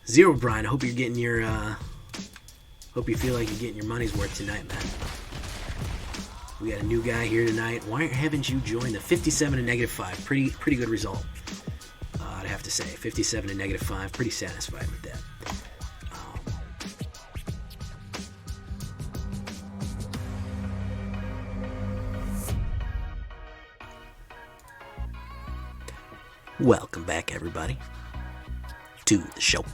Zero Brian, I hope you're getting your hope you feel like you're getting your money's worth tonight, man. We got a new guy here tonight. Why haven't you joined the 57 and -5? Pretty good result. I'd have to say 57 and -5. Pretty satisfied with that. Welcome back, everybody, to the show.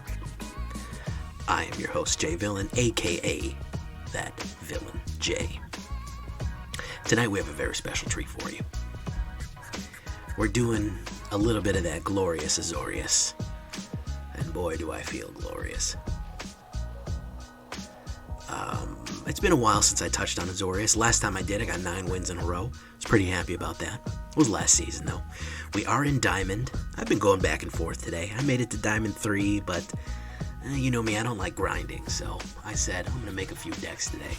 I am your host, Jay Villain, aka that Villain Jay. Tonight we have a very special treat for you. We're doing a little bit of that glorious Azorius, and boy do I feel glorious. It's been a while since I touched on Azorius. Last time I did, I got 9 wins in a row. I was pretty happy about that. It was last season, though. We are in Diamond. I've been going back and forth today. I made it to Diamond 3, but you know me, I don't like grinding, so I said I'm going to make a few decks today.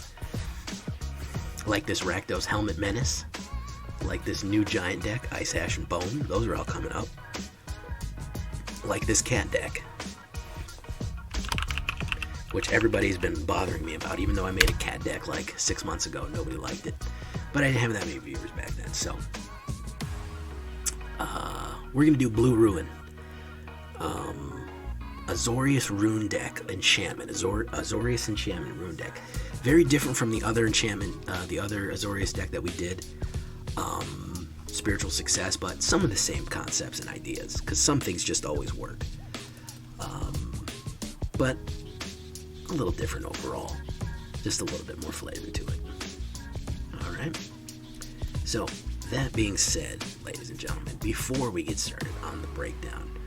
Like this Rakdos Helmet Menace. Like this new giant deck, Ice Ash and Bone. Those are all coming up. Like this cat deck, which everybody's been bothering me about, even though I made a cat deck like 6 months ago. Nobody liked it. But I didn't have that many viewers back then, so we're going to do Blue Ruin. Azorius Rune deck, Enchantment. Azorius Enchantment Rune deck. Very different from the other Enchantment, the other Azorius deck that we did. Spiritual Success, but some of the same concepts and ideas, because some things just always work. But a little different overall. Just a little bit more flavor to it. Alright. So, that being said, ladies and gentlemen, before we get started on the breakdown,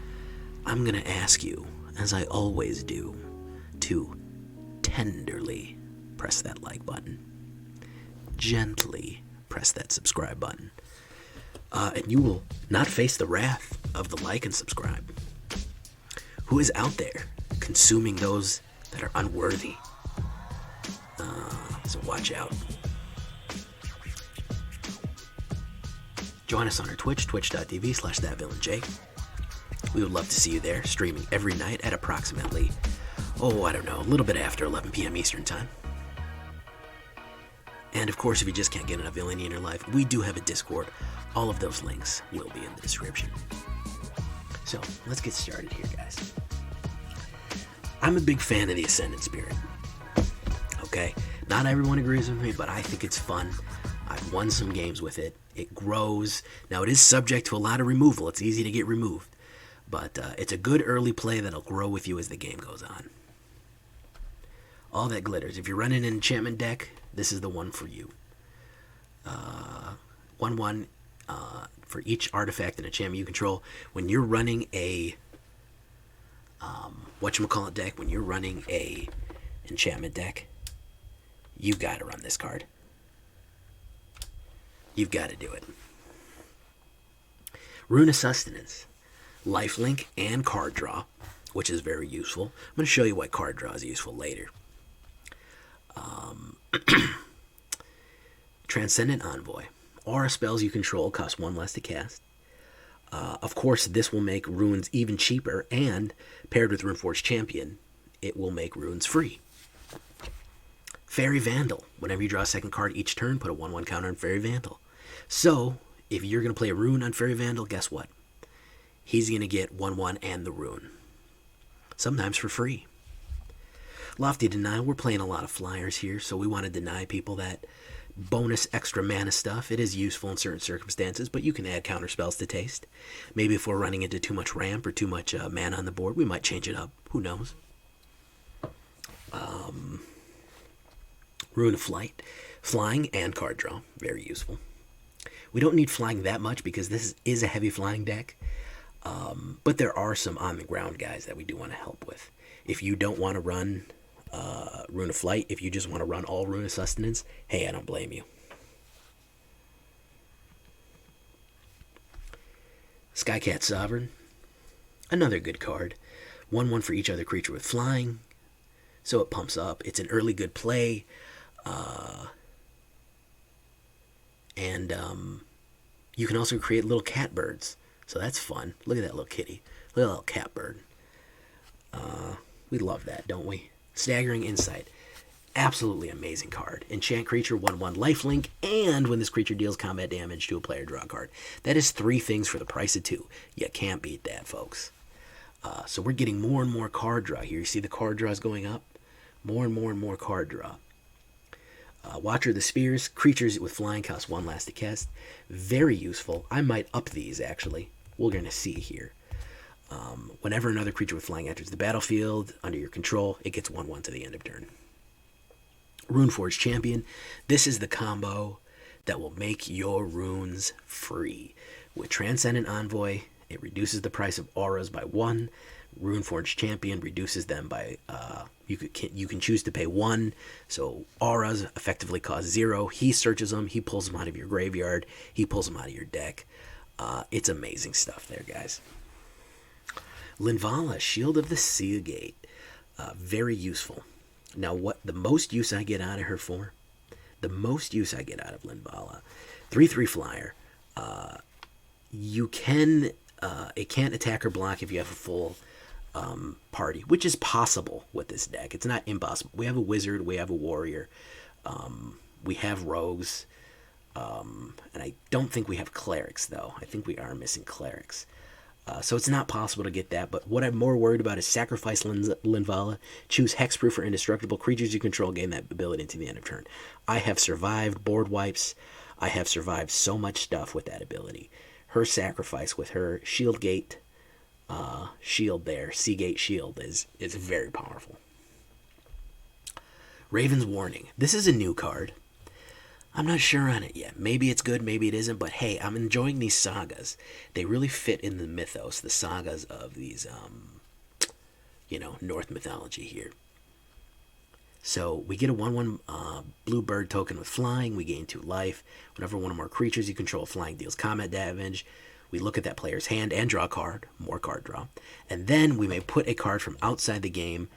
I'm going to ask you, as I always do, to tenderly press that like button. Gently press that subscribe button. And you will not face the wrath of the like and subscribe. Who is out there consuming those that are unworthy? So watch out. Join us on our Twitch, twitch.tv/thatvillainj. We would love to see you there, streaming every night at approximately, a little bit after 11 p.m. Eastern Time. And of course, if you just can't get enough Villainy in your life, we do have a Discord. All of those links will be in the description. So, let's get started here, guys. I'm a big fan of the Ascendant Spirit. Okay? Not everyone agrees with me, but I think it's fun. I've won some games with it. It grows. Now, it is subject to a lot of removal. It's easy to get removed. But it's a good early play that'll grow with you as the game goes on. All that glitters. If you're running an enchantment deck, this is the one for you. 1/1 for each artifact and enchantment you control. When you're running a deck, when you're running a enchantment deck, you gotta run this card. You've got to do it. Rune of Sustenance, lifelink and card draw, which is very useful. I'm going to show you why card draw is useful later. Transcendent Envoy. Aura spells you control cost 1 less to cast. Of course, this will make runes even cheaper, and paired with Runeforge Champion, it will make runes free. Faerie Vandal. Whenever you draw a second card each turn, put a 1/1 counter on Faerie Vandal. So, if you're going to play a rune on Faerie Vandal, guess what? He's going to get 1/1 and the rune. Sometimes for free. Lofty Denial. We're playing a lot of flyers here, so we want to deny people that bonus extra mana stuff. It is useful in certain circumstances, but you can add counter spells to taste. Maybe if we're running into too much ramp or too much mana on the board, we might change it up. Who knows? Rune of Flight. Flying and card draw. Very useful. We don't need flying that much because this is a heavy flying deck. But there are some on-the-ground guys that we do want to help with. If you don't want to run Rune of Flight, if you just want to run all Rune of Sustenance, hey, I don't blame you. Skycat Sovereign. Another good card. 1/1 for each other creature with flying. So it pumps up. It's an early good play. And you can also create little cat birds. So that's fun. Look at that little kitty. Look at that little cat bird. We love that, don't we? Staggering Insight. Absolutely amazing card. Enchant creature, 1/1 lifelink, and when this creature deals combat damage to a player, draw a card. That is 3 things for the price of 2. You can't beat that, folks. So we're getting more and more card draw here. You see the card draws going up? More and more card draw. Watcher of the Spears. Creatures with flying cost 1 last to cast. Very useful. I might up these, actually. We're going to see here. Whenever another creature with flying enters the battlefield under your control, it gets 1/1 to the end of turn. Runeforge Champion. This is the combo that will make your runes free. With Transcendent Envoy, it reduces the price of auras by 1. Runeforge Champion reduces them by, you can choose to pay 1. So auras effectively cost 0. He searches them. He pulls them out of your graveyard. He pulls them out of your deck. It's amazing stuff there, guys. Linvala, Shield of the Seagate. Very useful. Now, what the most use I get out of her for? The most use I get out of Linvala. 3/3 flyer. You can... it can't attack or block if you have a full party, which is possible with this deck. It's not impossible. We have a wizard. We have a warrior. We have rogues. And I don't think we have clerics, though. I think we are missing clerics. So it's not possible to get that, but what I'm more worried about is sacrifice Linvala, choose hexproof or indestructible creatures you control, gain that ability until the end of turn. I have survived board wipes. I have survived so much stuff with that ability. Her sacrifice with her Shieldgate shield there, Seagate shield, is very powerful. Raven's Warning. This is a new card. I'm not sure on it yet. Maybe it's good, maybe it isn't, but hey, I'm enjoying these sagas. They really fit in the mythos, the sagas of these, North mythology here. So we get a 1/1 blue bird token with flying. We gain 2 life. Whenever one or more creatures you control flying deals combat damage, we look at that player's hand and draw a card, more card draw. And then we may put a card from outside the game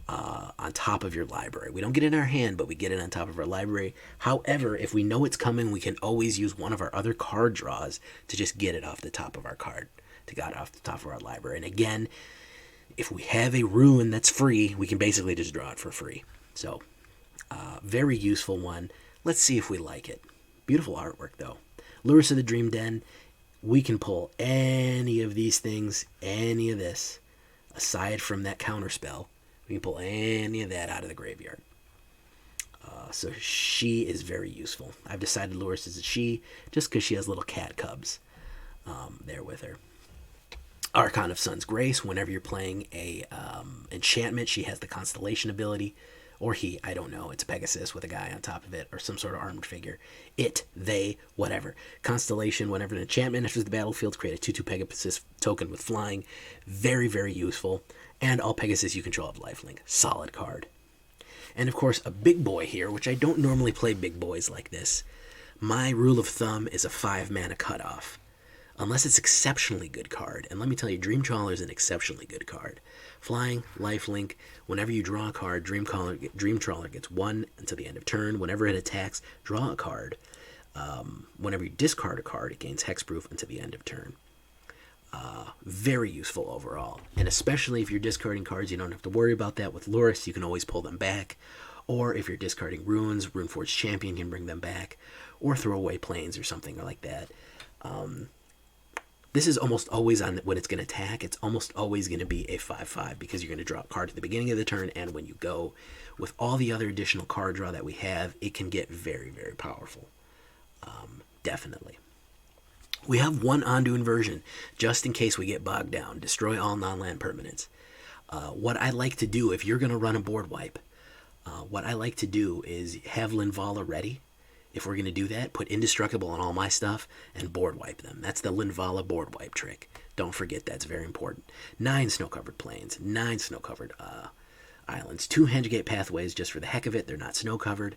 on top of your library. We don't get it in our hand, but we get it on top of our library. However, if we know it's coming, we can always use one of our other card draws to just get it off the top of our card, to get it off the top of our library. And again, if we have a rune that's free, we can basically just draw it for free. So, very useful one. Let's see if we like it. Beautiful artwork, though. Lurrus of the Dream Den. We can pull any of these things, any of this, aside from that counter spell. We can pull any of that out of the graveyard. So she is very useful. I've decided Lurrus is a she just because she has little cat cubs there with her. Archon of Sun's Grace. Whenever you're playing a enchantment, she has the Constellation ability. Or he, I don't know. It's Pegasus with a guy on top of it, or some sort of armored figure. It, they, whatever. Constellation, whenever an enchantment enters the battlefield, create a 2/2 Pegasus token with flying. Very, very useful. And all Pegasus you control have lifelink. Solid card. And of course, a big boy here, which I don't normally play big boys like this. My rule of thumb is a 5-mana cutoff. Unless it's exceptionally good card. And let me tell you, Dream Trawler is an exceptionally good card. Flying, lifelink. Whenever you draw a card, Dream Trawler gets 1 until the end of turn. Whenever it attacks, draw a card. Whenever you discard a card, it gains hexproof until the end of turn. Very useful overall. And especially if you're discarding cards, you don't have to worry about that. With Lurrus, you can always pull them back. Or if you're discarding runes, Runeforge Champion can bring them back. Or throw away planes or something like that. This is almost always on when it's going to attack. It's almost always going to be a 5/5 because you're going to draw a card at the beginning of the turn and when you go. With all the other additional card draw that we have, it can get very, very powerful. Definitely. We have one Ondu Inversion, just in case we get bogged down. Destroy all non-land permanents. What I like to do, if you're going to run a board wipe, what I like to do is have Linvala ready. If we're going to do that, put Indestructible on all my stuff and board wipe them. That's the Linvala board wipe trick. Don't forget, that's very important. 9 snow-covered plains, 9 snow-covered islands, 2 Hengegate Pathways just for the heck of it. They're not snow-covered.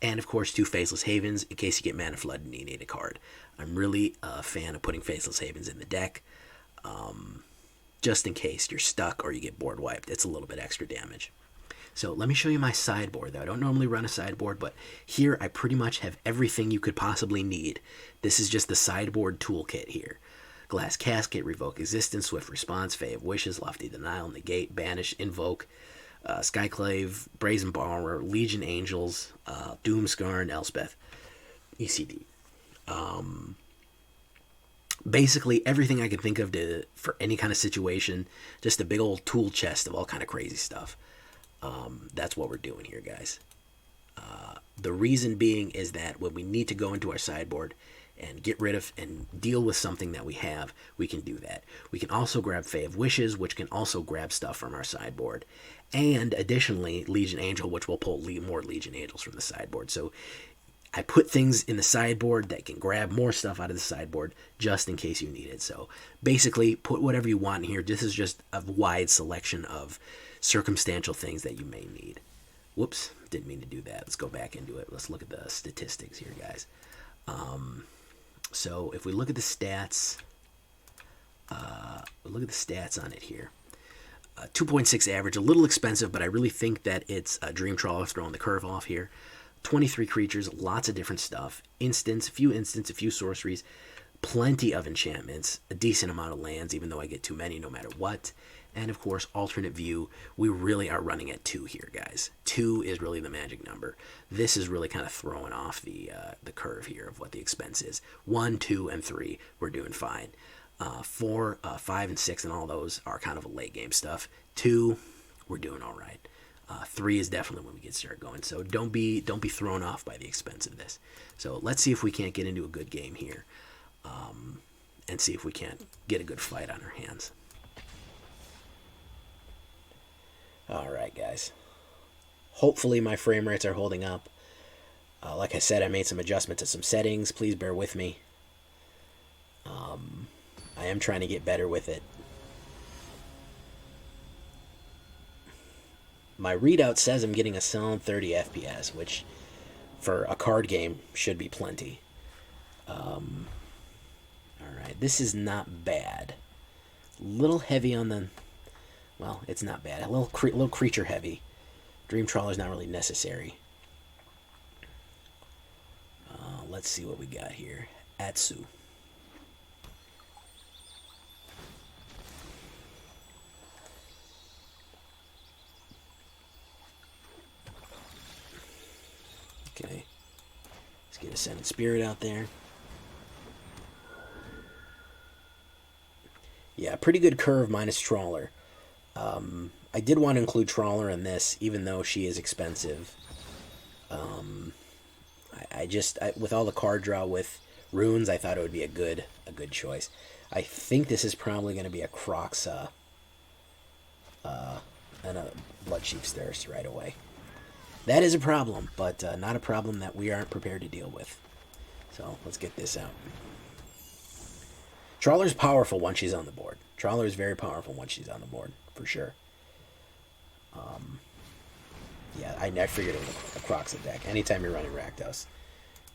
And, of course, 2 Faceless Havens in case you get Mana Flood and you need a card. I'm really a fan of putting Faceless Havens in the deck. Just in case you're stuck or you get board wiped. It's a little bit extra damage. So let me show you my sideboard, though. I don't normally run a sideboard, but here I pretty much have everything you could possibly need. This is just the sideboard toolkit here. Glass Casket, Revoke Existence, Swift Response, Fae of Wishes, Lofty Denial, Negate, Banish, Invoke, Skyclave, Brazen Borrower, Legion Angels, Doomscar, and Elspeth. ECD. Basically everything I can think of for any kind of situation. Just a big old tool chest of all kind of crazy stuff. That's what we're doing here, guys. The reason being is that when we need to go into our sideboard and get rid of and deal with something that we have, we can do that. We can also grab Fae of Wishes, which can also grab stuff from our sideboard. And additionally, Legion Angel, which will pull more Legion Angels from the sideboard. So I put things in the sideboard that can grab more stuff out of the sideboard just in case you need it. So basically, put whatever you want in here. This is just a wide selection of circumstantial things that you may need. Whoops, didn't mean to do that. Let's go back into it. Let's look at the statistics here, guys. So if we look at the stats, on it here. 2.6 average, a little expensive, but I really think that it's Dream Trawler throwing the curve off here. 23 creatures, lots of different stuff. Instants, a few sorceries, plenty of enchantments, a decent amount of lands, even though I get too many no matter what. And of course, alternate view. We really are running at 2 here, guys. 2 is really the magic number. This is really kind of throwing off the curve here of what the expense is. 1, 2, and 3, we're doing fine. 4, 5, and 6, and all those are kind of a late game stuff. 2, we're doing all right. 3 is definitely when we get started going. So don't be thrown off by the expense of this. So let's see if we can't get into a good game here, and see if we can't get a good fight on our hands. All right, guys. Hopefully my frame rates are holding up. Like I said, I made some adjustments to some settings. Please bear with me. I am trying to get better with it. My readout says I'm getting a solid 30 FPS, which for a card game should be plenty. All right, this is not bad. A little heavy on the... Well, it's not bad. A little creature heavy. Dream Trawler is not really necessary. Let's see what we got here. Atsu. Okay. Let's get Ascendant Spirit out there. Yeah, pretty good curve minus Trawler. I did want to include Trawler in this, even though she is expensive. With all the card draw with runes, I thought it would be a good choice. I think this is probably going to be a Kroxa and a Bloodchief's Thirst right away. That is a problem, but not a problem that we aren't prepared to deal with. So let's get this out. Trawler's powerful once she's on the board. Trawler is very powerful once she's on the board, for sure. Yeah, I figured it was a Kroxa deck. Anytime you're running Rakdos,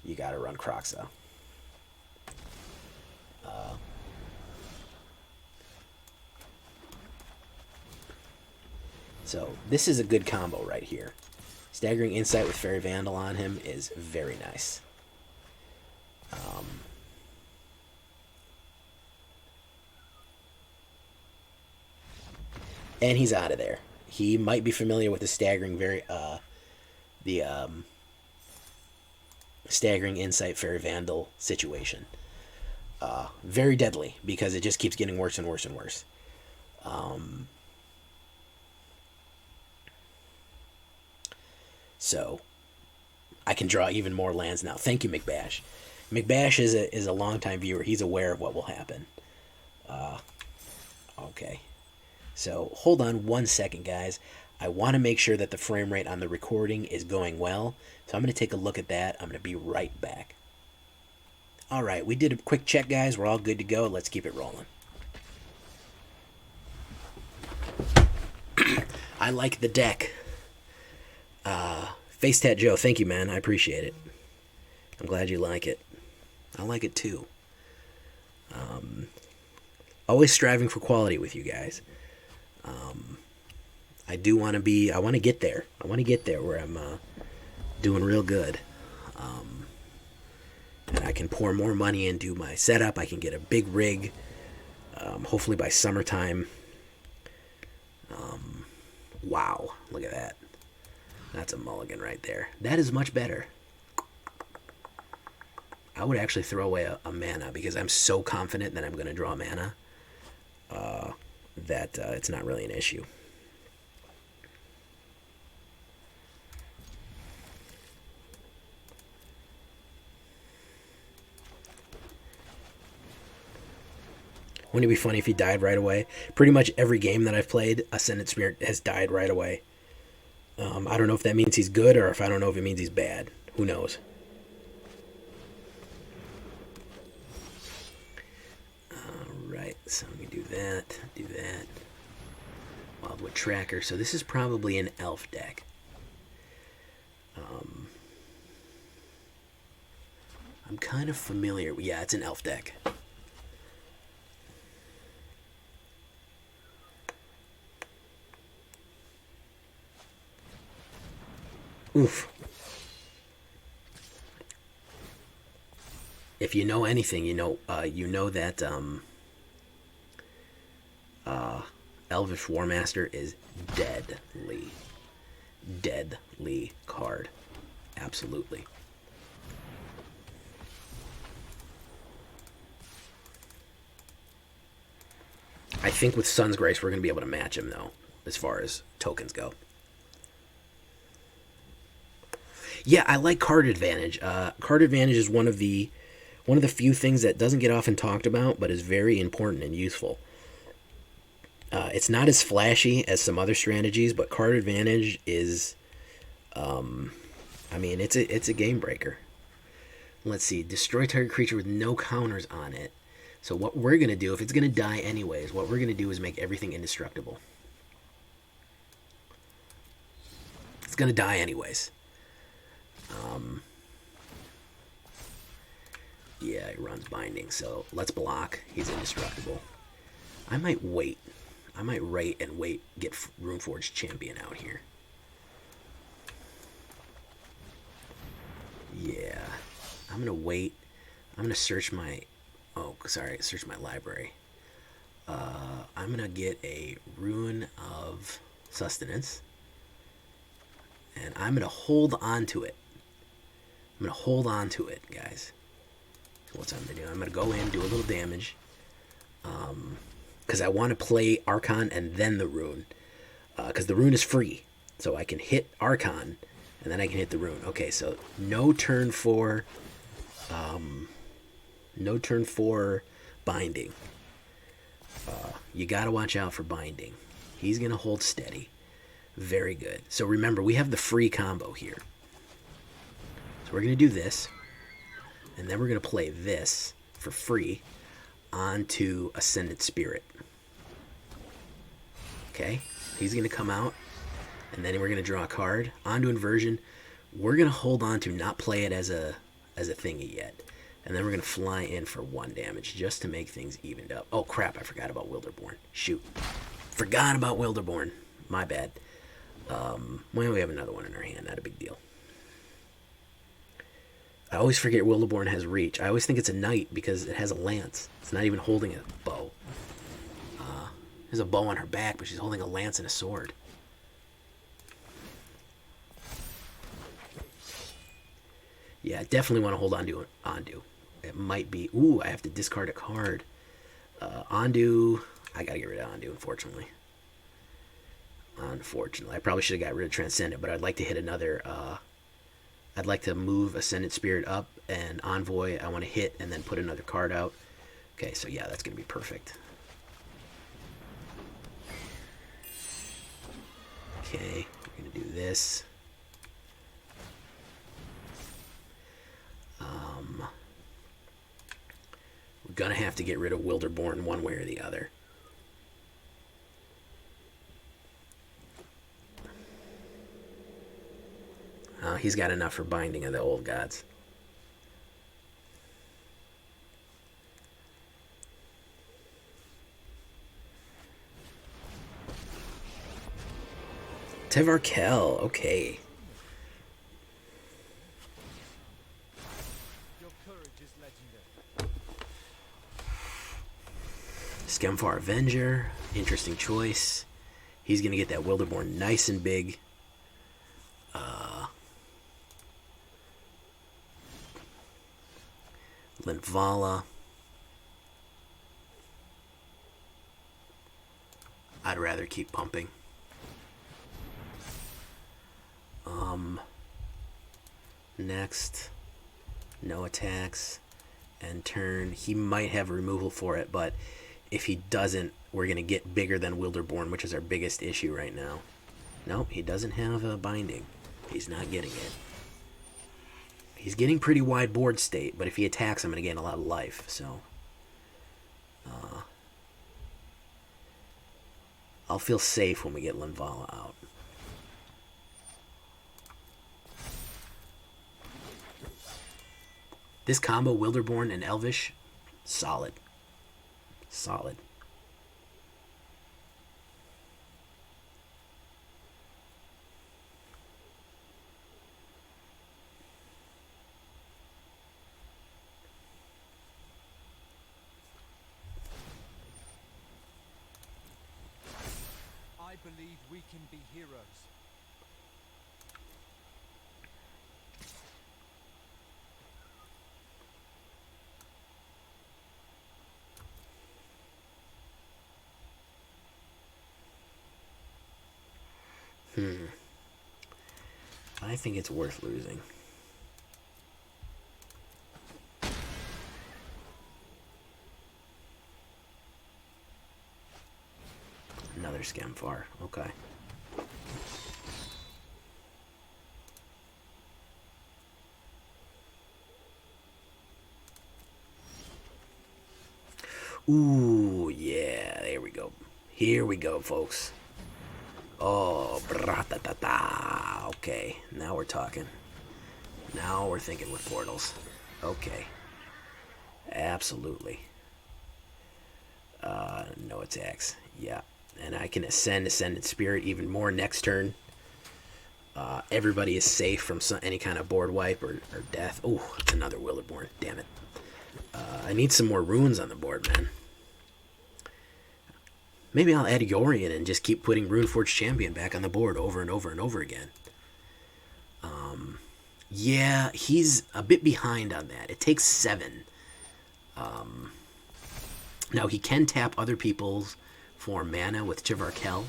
you gotta run Kroxa. So this is a good combo right here. Staggering Insight with Faerie Vandal on him is very nice. And he's out of there. He might be familiar with the Staggering Staggering Insight Faerie Vandal situation. Very deadly because it just keeps getting worse and worse and worse. So I can draw even more lands now. Thank you, McBash. McBash is a longtime viewer. He's aware of what will happen. Okay. So hold on 1 second, guys. I want to make sure that the frame rate on the recording is going well. So I'm going to take a look at that. I'm going to be right back. All right, we did a quick check, guys. We're all good to go. Let's keep it rolling. I like the deck. Face Tat Joe, thank you, man. I appreciate it. I'm glad you like it. I like it too. Always striving for quality with you guys. I want to get there. I want to get there where I'm doing real good. And I can pour more money into my setup. I can get a big rig Hopefully by summertime. Wow, look at that. That's a mulligan right there. That is much better. I would actually throw away a mana because I'm so confident that I'm going to draw mana that it's not really an issue. Wouldn't it be funny if he died right away? Pretty much every game that I've played, Ascendant Spirit has died right away. I don't know if that means he's good or if I don't know if it means he's bad. Who knows? Alright, so I'm going to do that. Wildwood Tracker. So this is probably an elf deck. I'm kind of familiar. Yeah, it's an elf deck. Oof. If you know anything, you know that Elvish Warmaster is deadly card. Absolutely. I think with Sun's Grace we're going to be able to match him though, as far as tokens go. Yeah, I like card advantage. Card advantage is one of the few things that doesn't get often talked about, but is very important and useful. It's not as flashy as some other strategies, but card advantage is, I mean, it's a game breaker. Let's see, destroy target creature with no counters on it. So what we're gonna do, if it's gonna die anyways, what we're gonna do is make everything indestructible. It's gonna die anyways. Yeah, he runs binding, so let's block. He's indestructible. I might wait. I might get Runeforge Champion out here. Yeah, I'm gonna wait. I'm gonna search my, search my library. I'm gonna get a Rune of Sustenance, and I'm gonna hold on to it. I'm gonna hold on to it, guys. So what's I'm gonna do? I'm gonna go in, do a little damage, because I want to play Archon and then the Rune, because the Rune is free, so I can hit Archon and then I can hit the Rune. Okay, so no turn for binding. You gotta watch out for binding. He's gonna hold steady. Very good. So remember, we have the free combo here. So we're going to do this, and then we're going to play this for free onto Ascendant Spirit. Okay? He's going to come out, and then we're going to draw a card. Ondu Inversion, we're going to hold on to not play it as a thingy yet. And then we're going to fly in for 1 damage just to make things evened up. Oh, crap, I forgot about Wilderborn. Shoot. Forgot about Wilderborn. My bad. Well, we have another one in our hand. Not a big deal. I always forget Wilderborn has reach. I always think it's a knight because it has a lance. It's not even holding a bow. There's a bow on her back, but she's holding a lance and a sword. Yeah, definitely want to hold on to Ondu. It might be... Ooh, I have to discard a card. Ondu... I gotta get rid of Ondu, unfortunately. I probably should have got rid of Transcendent, but I'd like to hit another... I'd like to move Ascendant Spirit up, and Envoy I want to hit and then put another card out. Okay, so yeah, that's going to be perfect. Okay, we're going to do this. We're going to have to get rid of Wilderborn one way or the other. He's got enough for binding of the old gods. Tevarkel, okay. Skemfar Avenger, interesting choice. He's going to get that Wilderborn nice and big. Linvala. I'd rather keep pumping. Next, no attacks, and turn. He might have removal for it, but if he doesn't, we're going to get bigger than Wilderborn, which is our biggest issue right now. Nope, he doesn't have a binding. He's not getting it. He's getting pretty wide board state, but if he attacks, I'm going to gain a lot of life, so... I'll feel safe when we get Linvala out. This combo, Wilderborn and Elvish, solid. Solid. I believe we can be heroes. I think it's worth losing. Another Skemfar. Okay. Ooh, yeah. There we go. Here we go, folks. Oh, bra-ta-ta-ta. Okay, now we're talking. Now we're thinking with portals. Okay. Absolutely. No attacks. Yeah. And I can ascend Ascendant Spirit even more next turn. Everybody is safe from any kind of board wipe or death. Oh, it's another Wilderborn. Damn it. I need some more runes on the board, man. Maybe I'll add Yorion and just keep putting Runeforge Champion back on the board over and over and over again. Yeah, he's a bit behind on that. It takes 7. Now, he can tap other people's for mana with Chivarkel,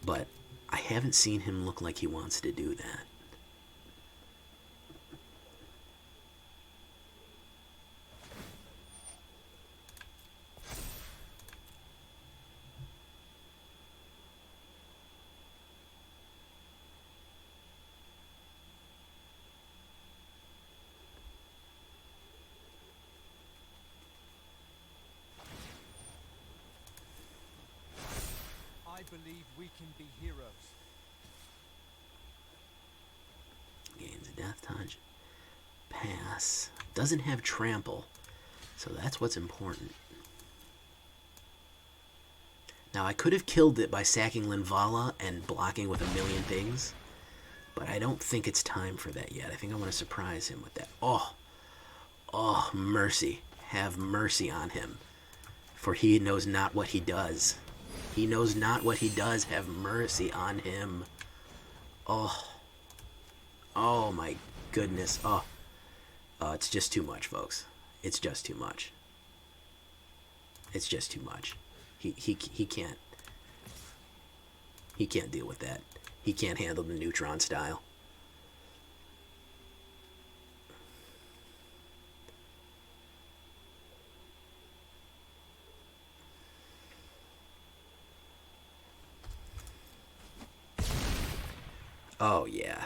but I haven't seen him look like he wants to do that. I believe we can be heroes. Gains a death touch. Pass. Doesn't have trample, so that's what's important. Now, I could have killed it by sacking Linvala and blocking with a million things, but I don't think it's time for that yet. I think I want to surprise him with that. Oh, mercy. Have mercy on him, for he knows not what he does. He knows not what he does. Have mercy on him. Oh, my goodness. Oh, it's just too much, folks. It's just too much. It's just too much. He can't. He can't deal with that. He can't handle the neutron style. Oh, yeah.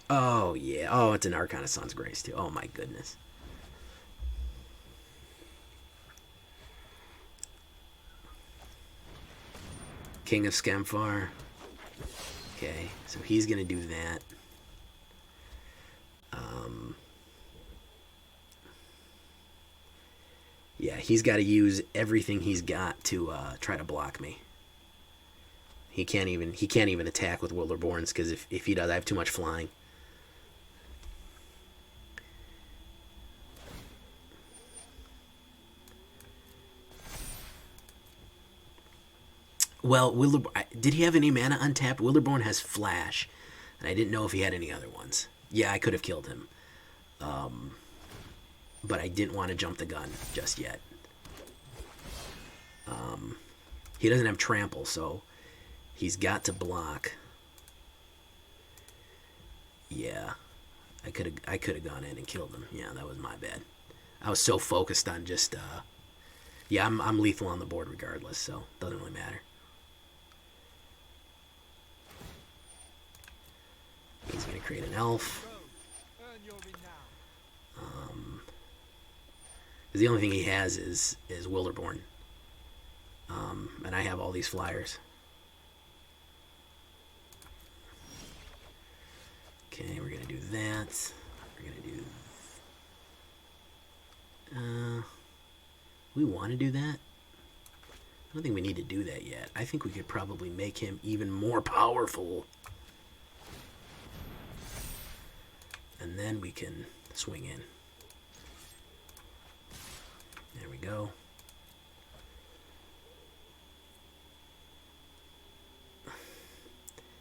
Oh, yeah. Oh, it's an Archon of Sun's Grace, too. Oh, my goodness. King of Skemfar. Okay, so he's going to do that. Yeah, he's got to use everything he's got to try to block me. He can't even attack with Wilderborns, because if he does, I have too much flying. Well, did he have any mana untapped? Wilderborn has Flash, and I didn't know if he had any other ones. Yeah, I could have killed him. But I didn't want to jump the gun just yet. He doesn't have Trample, so he's got to block. Yeah, I could have gone in and killed him. Yeah, that was my bad. I was so focused on just... yeah, I'm lethal on the board regardless, so it doesn't really matter. He's going to create an elf. The only thing he has is Wilderborn. And I have all these flyers. Okay, we're going to do that. We're going to do... we want to do that? I don't think we need to do that yet. I think we could probably make him even more powerful. And then we can swing in. There we go.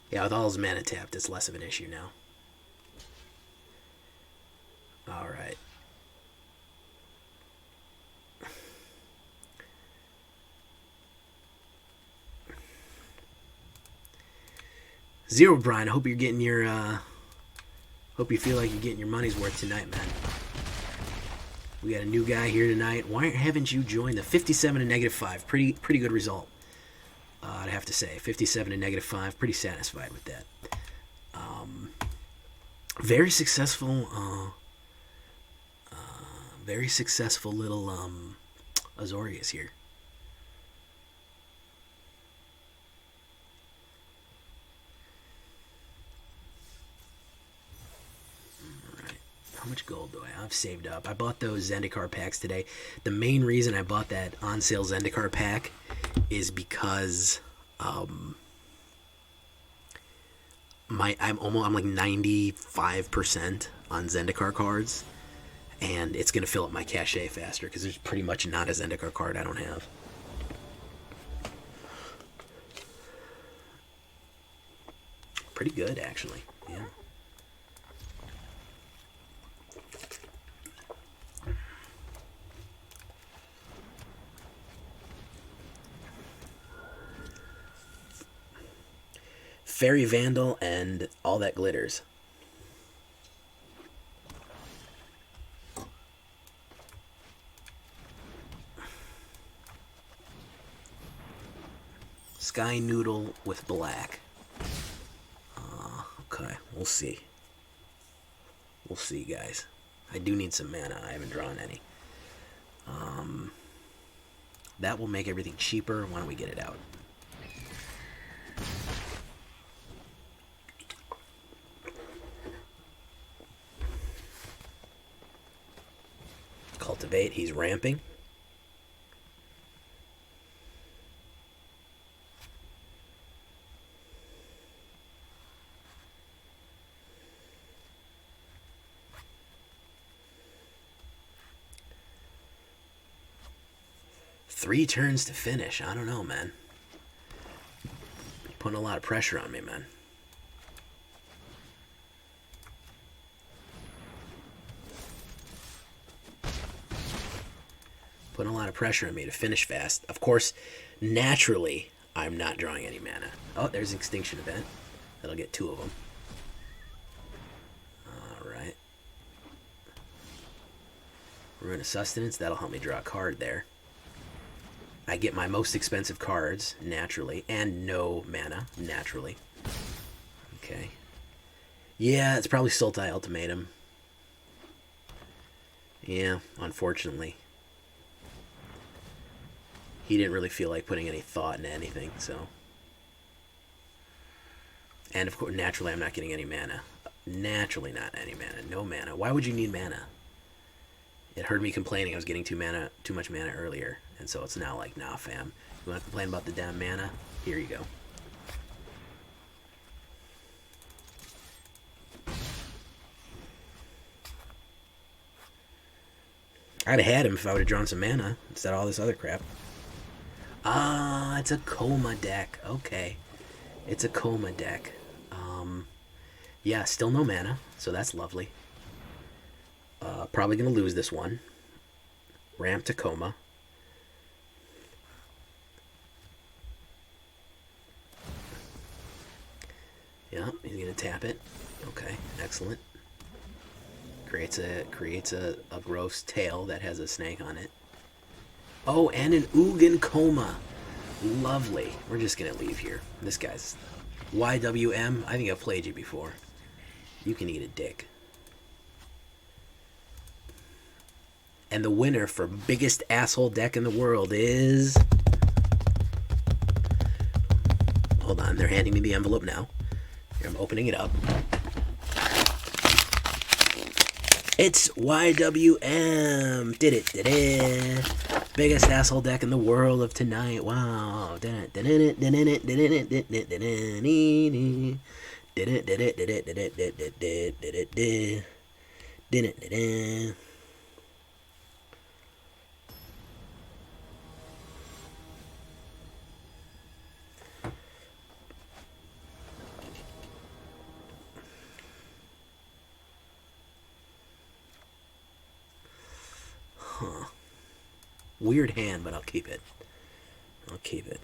Yeah, with all his mana tapped, it's less of an issue now. Alright. Zero Brian, I hope you're getting your hope you feel like you're getting your money's worth tonight, man. We got a new guy here tonight. Why haven't you joined the 57 and -5? Pretty good result. I'd have to say 57 and -5. Pretty satisfied with that. Very successful. Very successful little Azorius here. How much gold do I have saved up? I bought those Zendikar packs today. The main reason I bought that on sale Zendikar pack is because I'm like 95% on Zendikar cards, and it's gonna fill up my cache faster because there's pretty much not a Zendikar card I don't have. Pretty good, actually. Yeah. Faerie Vandal and all that glitters. Sky Noodle with black. Okay, we'll see. We'll see, guys. I do need some mana. I haven't drawn any. That will make everything cheaper. Why don't we get it out? Cultivate, he's ramping. Three turns to finish. I don't know, man. You're putting a lot of pressure on me, man. Putting a lot of pressure on me to finish fast. Of course, naturally, I'm not drawing any mana. Oh, there's an Extinction Event. That'll get two of them. Alright. Rune of Sustenance. That'll help me draw a card there. I get my most expensive cards, naturally, and no mana, naturally. Okay. Yeah, it's probably Sultai Ultimatum. Yeah, unfortunately. He didn't really feel like putting any thought into anything, so. And of course, naturally, I'm not getting any mana. Naturally not any mana. No mana. Why would you need mana? It heard me complaining I was getting too much mana earlier. And so it's now like, nah, fam. You want to complain about the damn mana? Here you go. I'd have had him if I would have drawn some mana instead of all this other crap. it's a Coma deck. Okay. It's a Coma deck. Yeah, still no mana, so that's lovely. Probably going to lose this one. Ramp to Coma. Yeah, he's going to tap it. Okay, excellent. Creates a gross tail that has a snake on it. Oh, and an Ugin Coma. Lovely. We're just going to leave here. This guy's YWM. I think I've played you before. You can eat a dick. And the winner for biggest asshole deck in the world is... Hold on, they're handing me the envelope now. Here, I'm opening it up. It's YWM. Did it. Biggest asshole deck in the world of tonight. Wow. Huh. Weird hand, but I'll keep it. I'll keep it.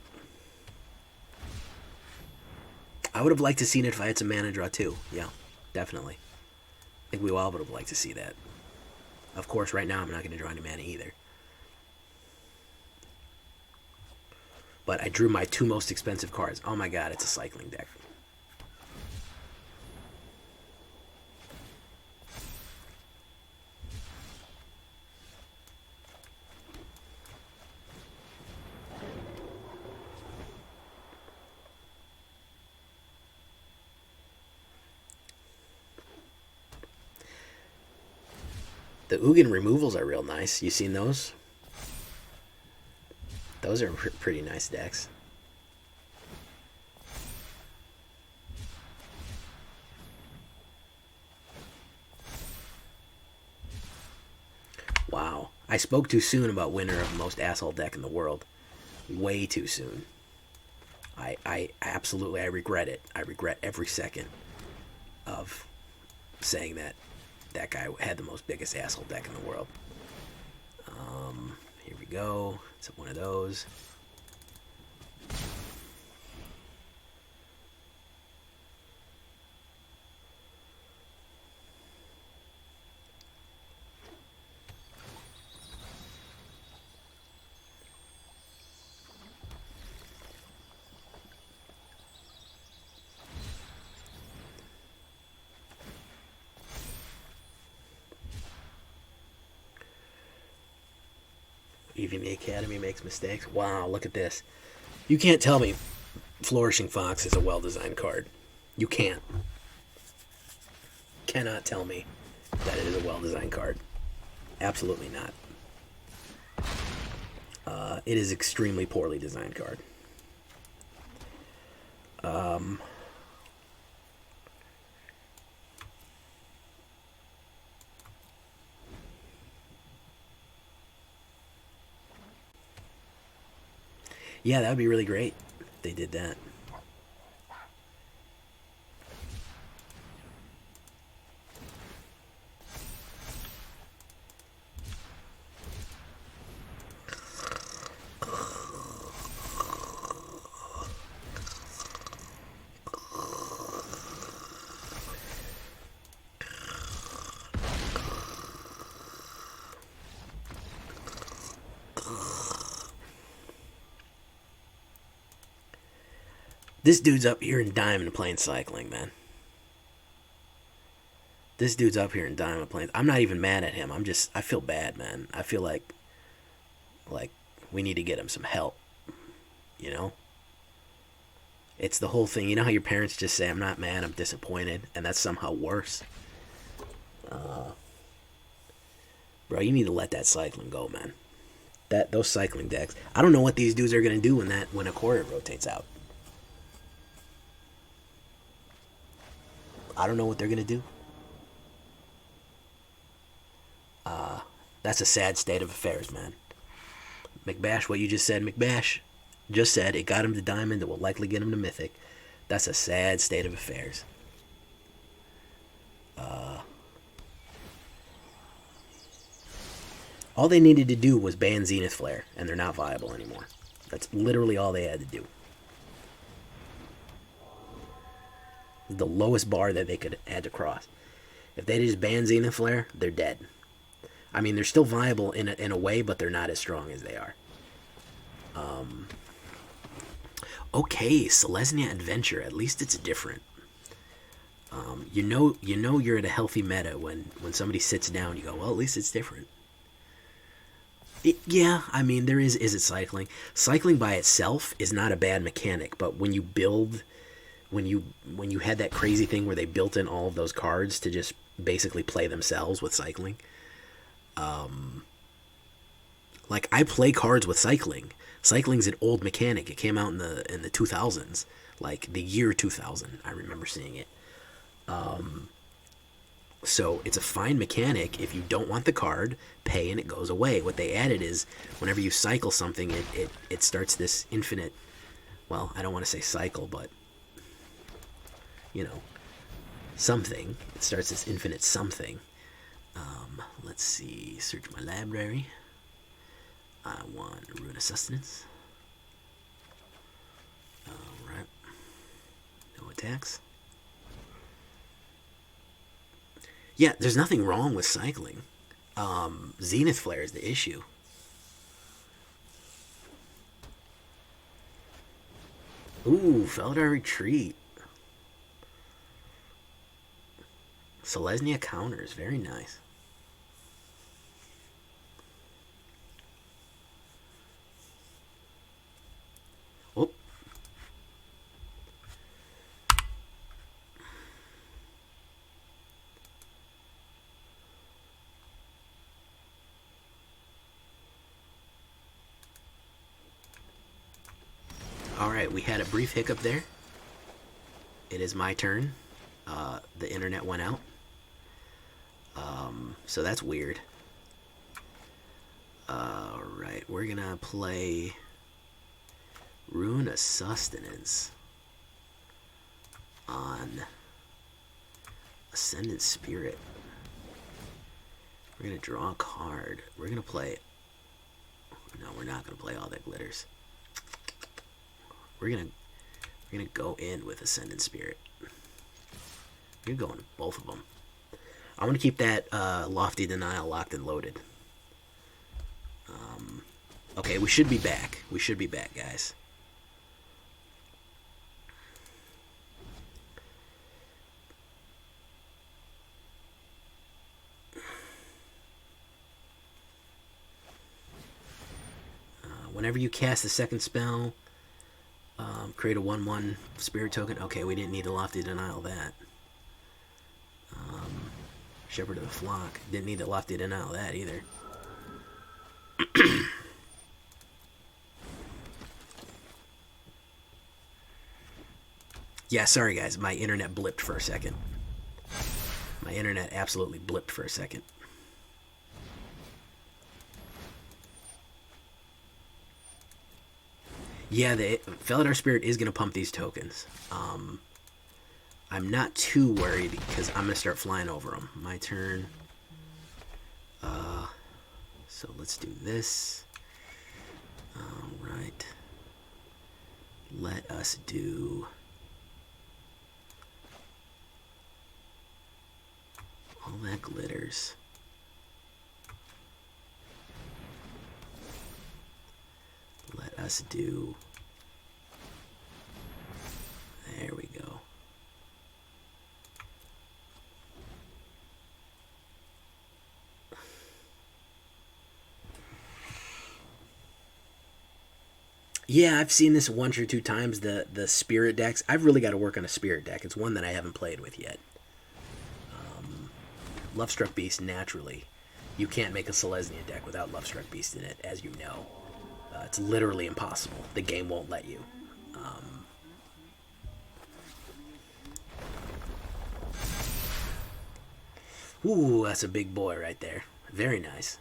I would have liked to seen it if I had some mana draw too. Yeah, definitely. I think we all would have liked to see that. Of course, right now I'm not going to draw any mana either. But I drew my two most expensive cards. Oh my god, it's a cycling deck. The Ugin removals are real nice. You seen those? Those are pretty nice decks. Wow. I spoke too soon about winner of most asshole deck in the world. Way too soon. I absolutely, I regret it. I regret every second of saying that that guy had the most biggest asshole deck in the world. Here we go. It's one of those. Even the Academy makes mistakes. Wow, look at this. You can't tell me Flourishing Fox is a well-designed card. You can't. Cannot tell me that it is a well-designed card. Absolutely not. It is extremely poorly designed card. Yeah, that would be really great if they did that. This dude's up here in Diamond playing cycling, man. This dude's up here in Diamond playing. I'm not even mad at him. I feel bad, man. I feel like we need to get him some help. You know? It's the whole thing. You know how your parents just say, I'm not mad, I'm disappointed, and that's somehow worse? Bro, you need to let that cycling go, man. Those cycling decks. I don't know what these dudes are going to do when a Courier rotates out. I don't know what they're going to do. That's a sad state of affairs, man. McBash, what you just said, McBash. Just said it got him to Diamond. It will likely get him to Mythic. That's a sad state of affairs. All they needed to do was ban Zenith Flare, and they're not viable anymore. That's literally all they had to do. The lowest bar that they could had to cross. If they just ban Zenith Flare, they're dead. I mean, they're still viable in a way, but they're not as strong as they are. Okay, Selesnya Adventure. At least it's different. You know you're at a healthy meta when somebody sits down. You go, well, at least it's different. Yeah, I mean, there is it cycling? Cycling by itself is not a bad mechanic, but when you build, when you had that crazy thing where they built in all of those cards to just basically play themselves with cycling, like I play cards with cycling. Cycling's an old mechanic. It came out in the 2000s, like the year 2000. I remember seeing it. So it's a fine mechanic. If you don't want the card, pay and it goes away. What they added is whenever you cycle something, it starts this infinite, well, I don't want to say cycle, but, you know, something. It starts this infinite something. Let's see, search my library. I want Rune of Sustenance. Alright. No attacks. Yeah, there's nothing wrong with cycling. Zenith Flare is the issue. Ooh, Felidar Retreat. Selesnya counters, very nice. Oh. Alright, we had a brief hiccup there. It is my turn. The internet went out. So that's weird. Alright, we're gonna play Rune of Sustenance on Ascendant Spirit. We're gonna draw a card. We're gonna play... No, we're not gonna play All That Glitters. We're gonna go in with Ascendant Spirit. We're gonna go into both of them. I want to keep that Lofty Denial locked and loaded. Okay, we should be back. We should be back, guys. Whenever you cast a second spell, create a 1/1 spirit token. Okay, we didn't need the Lofty Denial that. Shepherd of the Flock. Didn't need the Lofty Denial that either. Yeah, sorry guys, my internet blipped for a second. My internet absolutely blipped for a second. Yeah, the Felidar Spirit is going to pump these tokens. I'm not too worried because I'm going to start flying over them. My turn. So let's do this. Alright. Let us do... All That Glitters. Let us do... There we go. Yeah, I've seen this once or two times, the spirit decks. I've really got to work on a spirit deck. It's one that I haven't played with yet. Lovestruck Beast, naturally. You can't make a Selesnya deck without Lovestruck Beast in it, as you know. It's literally impossible. The game won't let you. Ooh, that's a big boy right there. Very nice.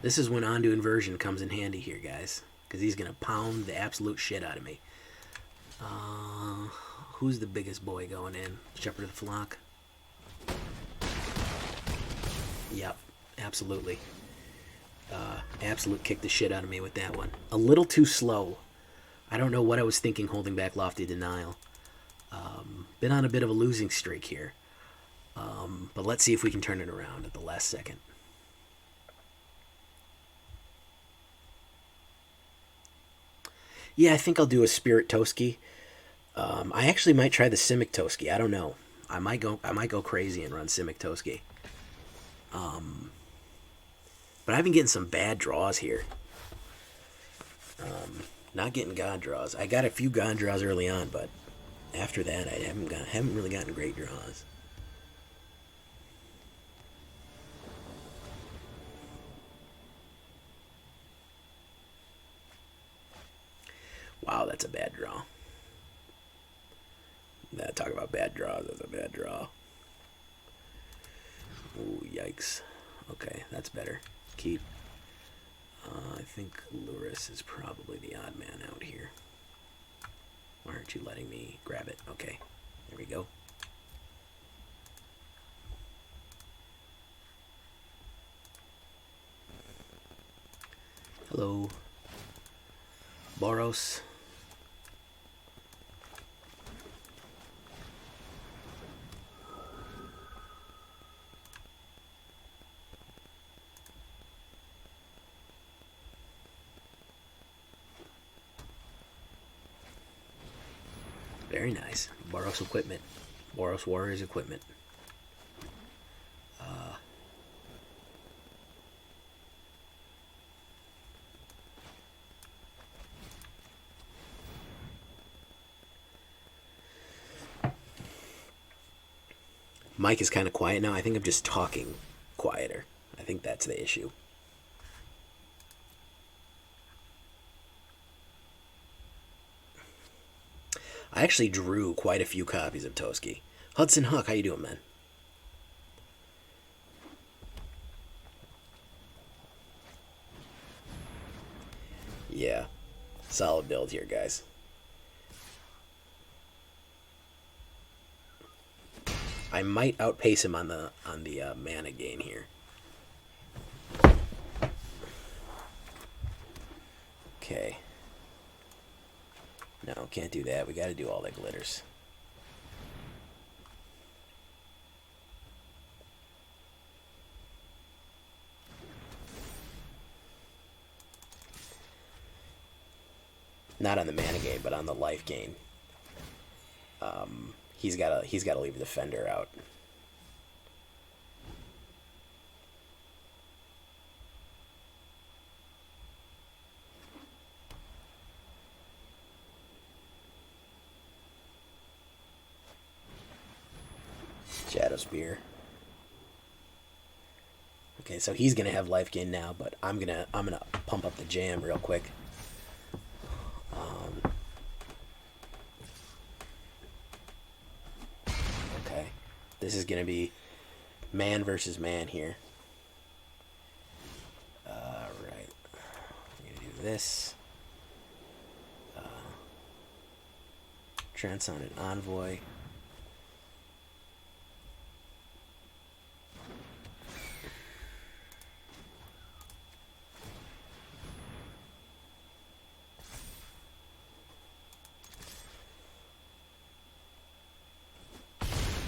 This is when Ondu Inversion comes in handy here, guys. Because he's going to pound the absolute shit out of me. Who's the biggest boy going in? Shepherd of the Flock? Yep, absolutely. Absolute kicked the shit out of me with that one. A little too slow. I don't know what I was thinking holding back Lofty Denial. Been on a bit of a losing streak here. But let's see if we can turn it around at the last second. Yeah, I think I'll do a Spirit Toski. I actually might try the Simic Toski. I don't know. I might go crazy and run Simic Toski. But I've been getting some bad draws here. Not getting God draws. I got a few God draws early on, but after that, I haven't really gotten great draws. Wow, that's a bad draw. Talk about bad draws. That's a bad draw. Ooh, yikes. Okay, that's better. Keep. I think Lurrus is probably the odd man out here. Why aren't you letting me grab it? Okay, there we go. Hello. Boros. Very nice. Boros equipment. Boros Warriors equipment. Mike is kind of quiet now. I think I'm just talking quieter. I think that's the issue. I actually drew quite a few copies of Toski. Hudson Huck, how you doing, man? Yeah, solid build here, guys. I might outpace him on the mana gain here. Okay. No, can't do that. We got to do all the glitters. Not on the mana gain, but on the life gain. He's got to leave the Defender out. Shadow Spear. Okay, so he's gonna have life gain now, but I'm gonna pump up the jam real quick. Okay, this is gonna be man versus man here. Right, we're gonna do this. Transcendent Envoy.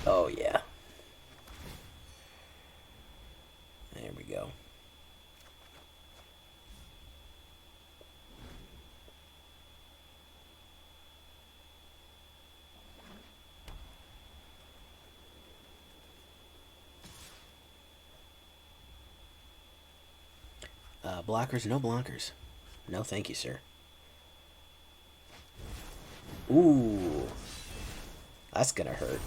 Oh, yeah. There we go. Blockers? No blockers. No, thank you, sir. Ooh. That's gonna hurt.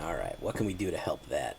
Alright, what can we do to help that?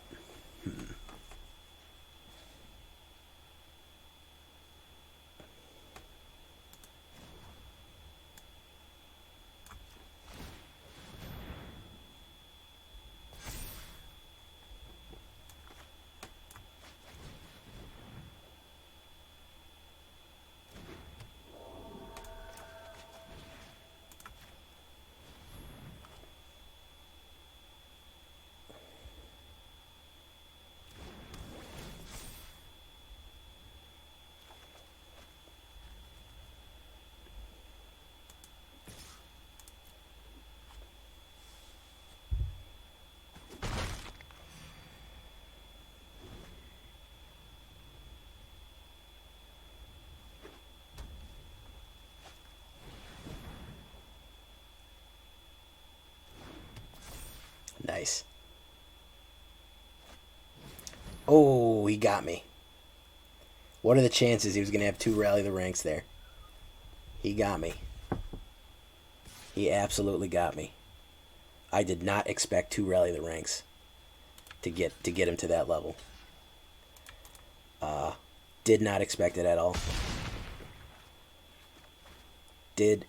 Nice. Oh, he got me. What are the chances he was going to have 2 Rally the Ranks there? He got me. He absolutely got me. I did not expect 2 Rally the Ranks to get him to that level. Did not expect it at all.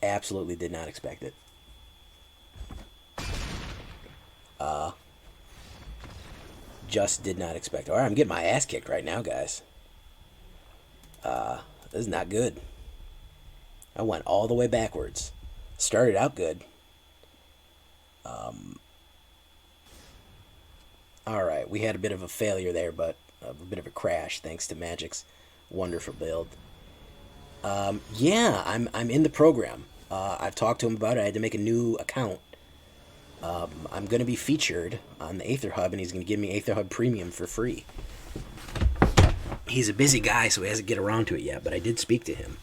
Absolutely did not expect it. Just did not expect it. Alright, I'm getting my ass kicked right now, guys. This is not good. I went all the way backwards. Started out good. Alright, we had a bit of a failure there, but a bit of a crash thanks to Magic's wonderful build. Yeah, I'm in the program. I've talked to him about it. I had to make a new account. I'm going to be featured on the Aether Hub, and he's going to give me Aether Hub Premium for free. He's a busy guy, so he hasn't get around to it yet, but I did speak to him.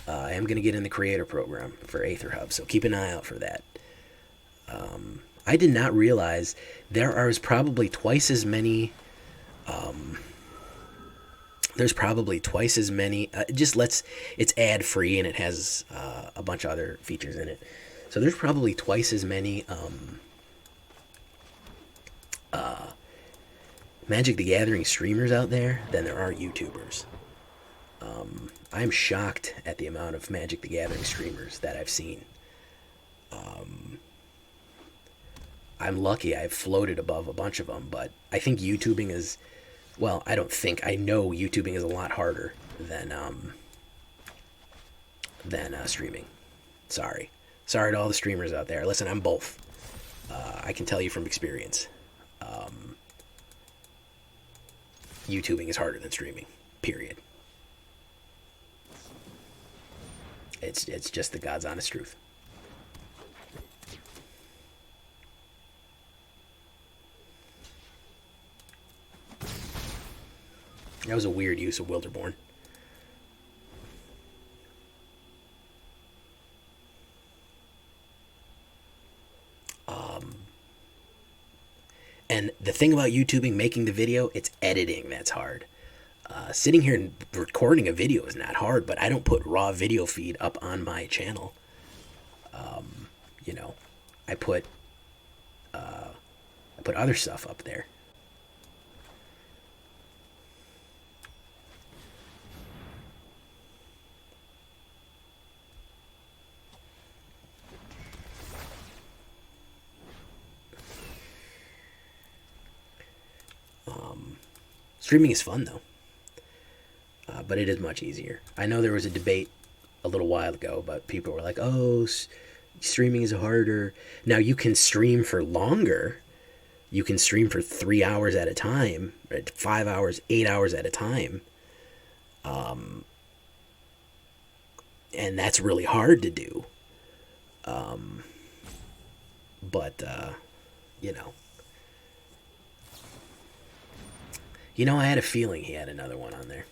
I am going to get in the creator program for Aether Hub, so keep an eye out for that. I did not realize there are probably twice as many... there's probably twice as many... it's ad-free, and it has a bunch of other features in it. So there's probably twice as many Magic the Gathering streamers out there than there are YouTubers. I'm shocked at the amount of Magic the Gathering streamers that I've seen. I'm lucky I've floated above a bunch of them, but I think YouTubing is... Well, I don't think. I know YouTubing is a lot harder than streaming. Sorry to all the streamers out there. Listen, I'm both. I can tell you from experience. YouTubing is harder than streaming. Period. It's just the God's honest truth. That was a weird use of Wilderborn. And the thing about YouTubing, making the video, it's editing that's hard. Sitting here and recording a video is not hard, but I don't put raw video feed up on my channel. I put other stuff up there. Streaming is fun, though. But it is much easier. I know there was a debate a little while ago, but people were like, oh, streaming is harder. Now, you can stream for longer. You can stream for 3 hours at a time, 5 hours, 8 hours at a time. And that's really hard to do. I had a feeling he had another one on there.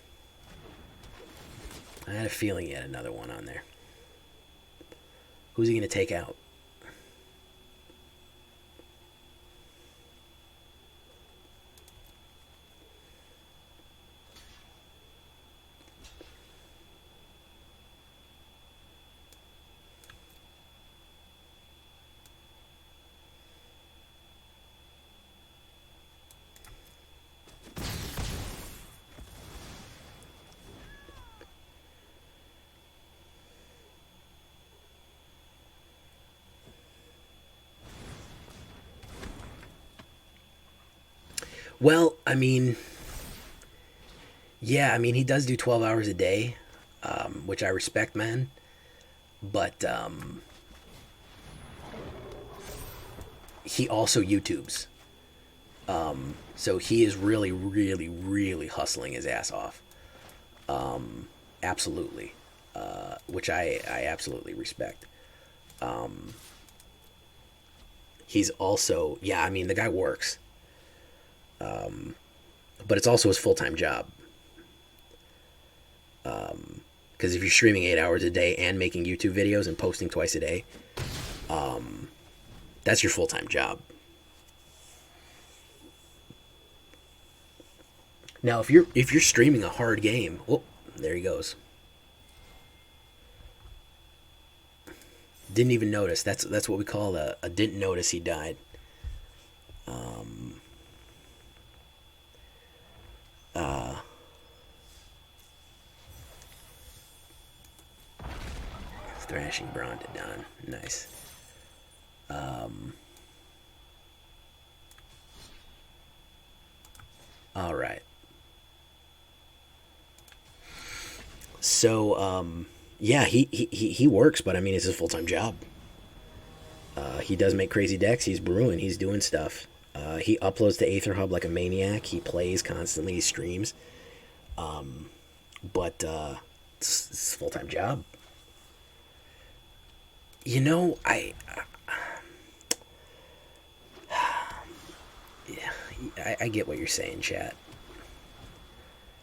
Who's he going to take out? Well, he does do 12 hours a day, which I respect, man. But he also YouTubes. So he is really, really, really hustling his ass off. Absolutely. Which I absolutely respect. He's also, the guy works. But it's also his full-time job. Because if you're streaming 8 hours a day and making YouTube videos and posting twice a day, that's your full-time job. Now, if you're streaming a hard game, oh, there he goes. Didn't even notice. That's what we call a didn't notice he died. Thrashing Brawn to Don. Nice. All right. So, yeah, he works, but I mean, it's his full-time job. He does make crazy decks. He's brewing. He's doing stuff. He uploads to Aether Hub like a maniac. He plays constantly. He streams. But it's his full-time job. You know, I get what you're saying, chat.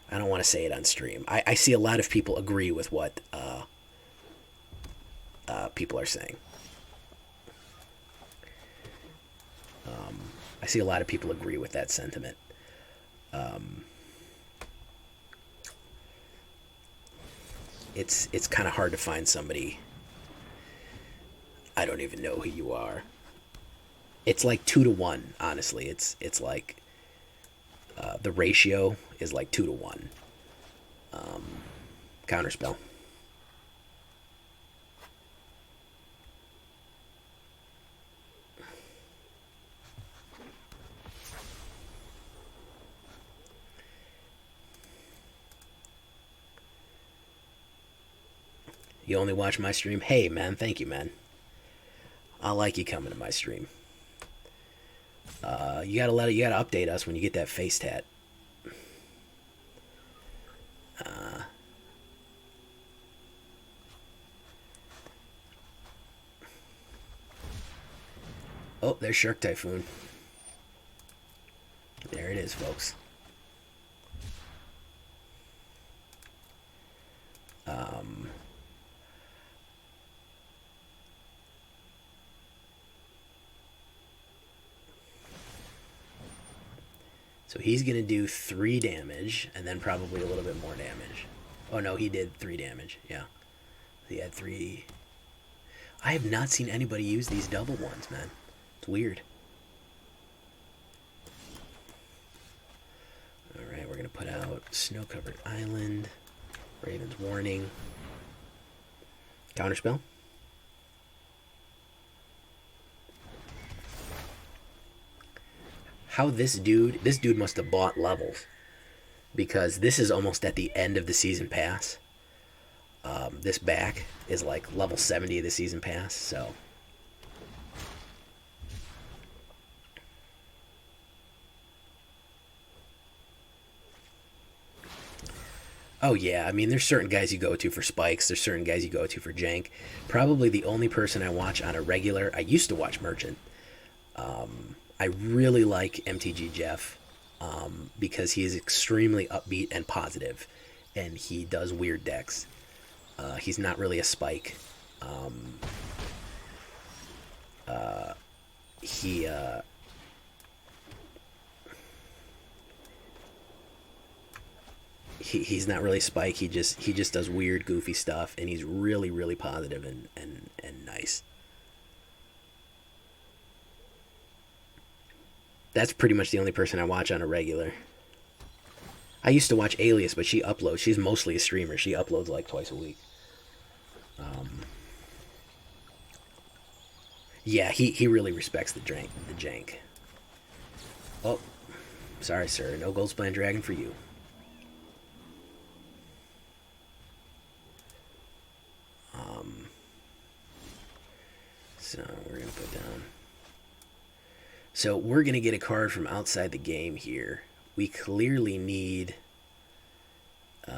I don't want to say it on stream. I see a lot of people agree with what people are saying. I see a lot of people agree with that sentiment. It's kind of hard to find somebody. I don't even know who you are. It's like 2 to 1, honestly. It's like the ratio is like 2 to 1. Counterspell. You only watch my stream? Hey, man, thank you, man. I like you coming to my stream. You gotta update us when you get that face tat. Oh, there's Shark Typhoon. There it is, folks. So he's going to do 3 damage, and then probably a little bit more damage. Oh, no, he did 3 damage, yeah. He had 3. I have not seen anybody use these double ones, man. It's weird. Alright, we're going to put out Snow-Covered Island, Raven's Warning, Counterspell. How this dude must have bought levels, because this is almost at the end of the season pass. This back is like level 70 of the season pass, so. Oh yeah, I mean, there's certain guys you go to for spikes, there's certain guys you go to for jank. Probably the only person I watch on a regular, I used to watch Merchant. I really like MTG Jeff because he is extremely upbeat and positive, and he does weird decks. He's not really a spike. He's not really spike. He just does weird, goofy stuff, and he's really, really positive and nice. That's pretty much the only person I watch on a regular. I used to watch Alias, but she uploads. She's mostly a streamer. She uploads like twice a week. Yeah, he really respects the jank. Oh, sorry, sir. No Goldsplan Dragon for you. So we're going to put down. So we're going to get a card from outside the game here. We clearly need... I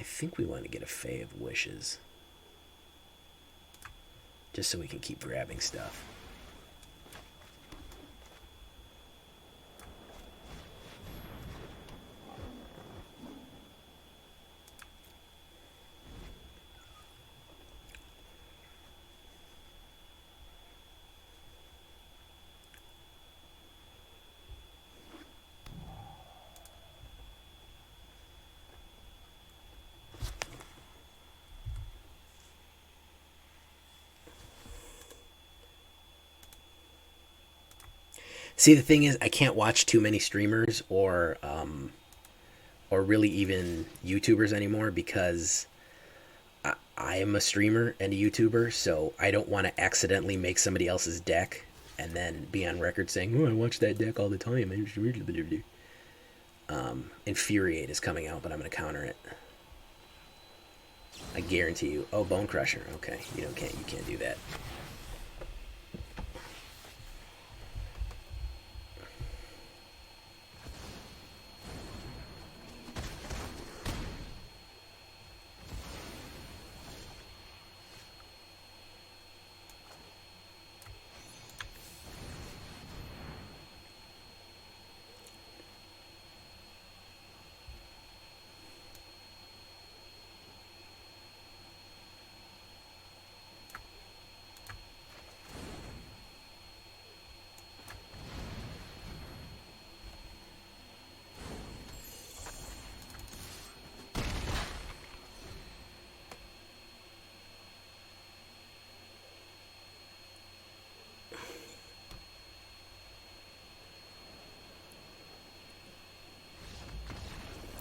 think we want to get a Fae of Wishes. Just so we can keep grabbing stuff. See, the thing is, I can't watch too many streamers or really even YouTubers anymore because I am a streamer and a YouTuber, so I don't want to accidentally make somebody else's deck and then be on record saying, "Oh, I watch that deck all the time." Infuriate is coming out, but I'm going to counter it. I guarantee you. Oh, Bone Crusher. Okay, you can't do that.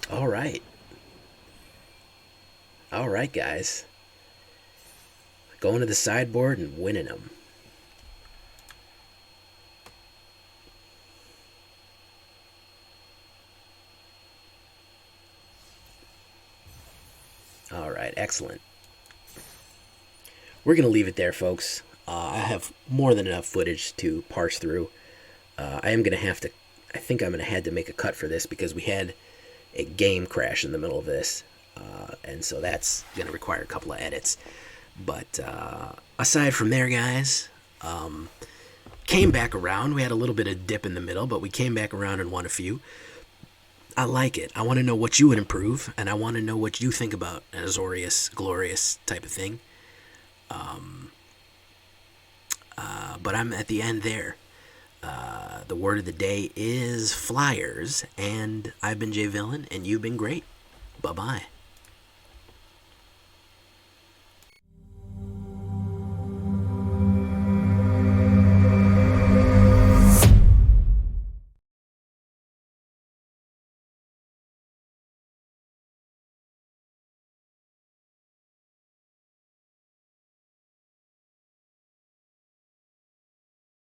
All right. All right, guys. Going to the sideboard and winning them. All right, excellent. We're going to leave it there, folks. I have more than enough footage to parse through. I think I'm going to have to make a cut for this because we had a game crash in the middle of this. And so that's going to require a couple of edits. But aside from there, guys, came back around. We had a little bit of dip in the middle, but we came back around and won a few. I like it. I want to know what you would improve, and I want to know what you think about an Azorius Glorious type of thing. But I'm at the end there. The word of the day is Flyers, and I've been Jay Villain, and you've been great. Bye-bye.